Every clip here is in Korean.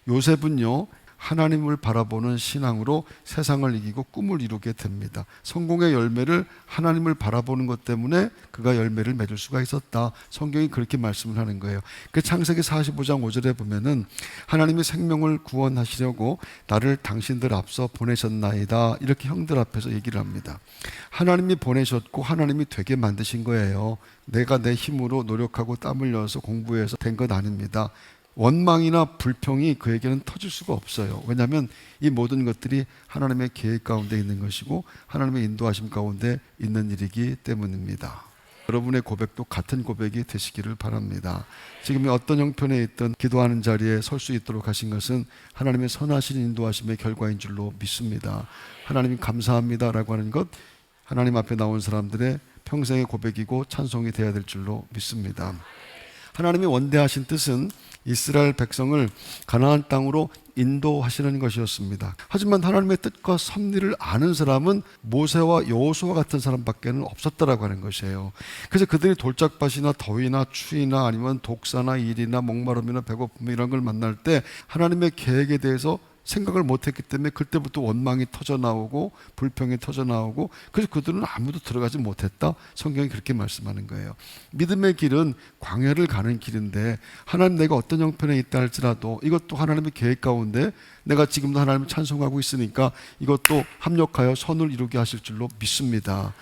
요셉은요, 하나님을 바라보는 신앙으로 세상을 이기고 꿈을 이루게 됩니다. 성공의 열매를 하나님을 바라보는 것 때문에 그가 열매를 맺을 수가 있었다. 성경이 그렇게 말씀을 하는 거예요. 그 창세기 45장 5절에 보면은 하나님이 생명을 구원하시려고 나를 당신들 앞서 보내셨나이다. 이렇게 형들 앞에서 얘기를 합니다. 하나님이 보내셨고 하나님이 되게 만드신 거예요. 내가 내 힘으로 노력하고 땀 흘려서 공부해서 된 것 아닙니다. 원망이나 불평이 그에게는 터질 수가 없어요. 왜냐하면 이 모든 것들이 하나님의 계획 가운데 있는 것이고 하나님의 인도하심 가운데 있는 일이기 때문입니다. 여러분의 고백도 같은 고백이 되시기를 바랍니다. 지금 어떤 형편에 있든 기도하는 자리에 설 수 있도록 하신 것은 하나님의 선하신 인도하심의 결과인 줄로 믿습니다. 하나님 감사합니다라고 하는 것, 하나님 앞에 나온 사람들의 평생의 고백이고 찬송이 되어야 될 줄로 믿습니다. 하나님의 원대하신 뜻은 이스라엘 백성을 가나안 땅으로 인도하시는 것이었습니다. 하지만 하나님의 뜻과 섭리를 아는 사람은 모세와 여호수아 같은 사람밖에는 없었다라고 하는 것이에요. 그래서 그들이 돌짝밭이나 더위나 추위나 아니면 독사나 일이나 목마름이나 배고픔 이런 걸 만날 때 하나님의 계획에 대해서 생각을 못했기 때문에 그때부터 원망이 터져나오고 불평이 터져나오고, 그래서 그들은 아무도 들어가지 못했다. 성경이 그렇게 말씀하는 거예요. 믿음의 길은 광야를 가는 길인데 하나님 내가 어떤 형편에 있다 할지라도 이것도 하나님의 계획 가운데 내가 지금도 하나님을 찬송하고 있으니까 이것도 합력하여 선을 이루게 하실 줄로 믿습니다.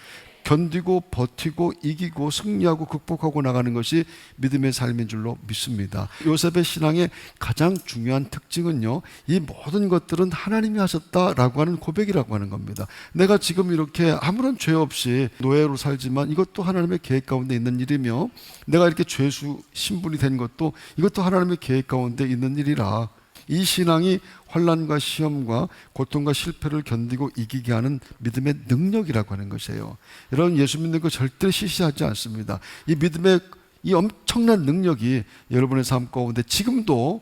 견디고 버티고 이기고 승리하고 극복하고 나가는 것이 믿음의 삶인 줄로 믿습니다. 요셉의 신앙의 가장 중요한 특징은요, 이 모든 것들은 하나님이 하셨다라고 하는 고백이라고 하는 겁니다. 내가 지금 이렇게 아무런 죄 없이 노예로 살지만 이것도 하나님의 계획 가운데 있는 일이며, 내가 이렇게 죄수 신분이 된 것도 이것도 하나님의 계획 가운데 있는 일이라. 이 신앙이 환난과 시험과 고통과 실패를 견디고 이기게 하는 믿음의 능력이라고 하는 것이에요. 여러분, 예수 믿는 거 절대 시시하지 않습니다. 이 믿음의 이 엄청난 능력이 여러분의 삶 가운데 지금도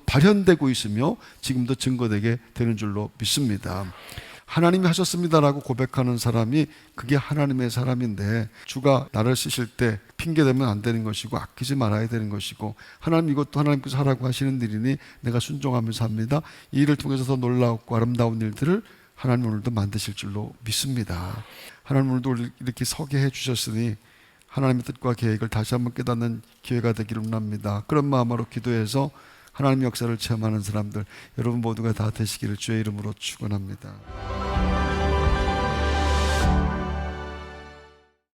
발현되고 있으며 지금도 증거되게 되는 줄로 믿습니다. 하나님이 하셨습니다라고 고백하는 사람이 그게 하나님의 사람인데, 주가 나를 쓰실 때 핑계대면 안 되는 것이고 아끼지 말아야 되는 것이고, 하나님 이것도 하나님께서 하라고 하시는 일이니 내가 순종하면서 합니다. 이 일을 통해서 더 놀랍고 아름다운 일들을 하나님 오늘도 만드실 줄로 믿습니다. 하나님 오늘도 이렇게 서게 해주셨으니 하나님의 뜻과 계획을 다시 한번 깨닫는 기회가 되기를 원합니다. 그런 마음으로 기도해서 하나님의 역사를 체험하는 사람들 여러분 모두가 다 되시기를 주의 이름으로 축원합니다.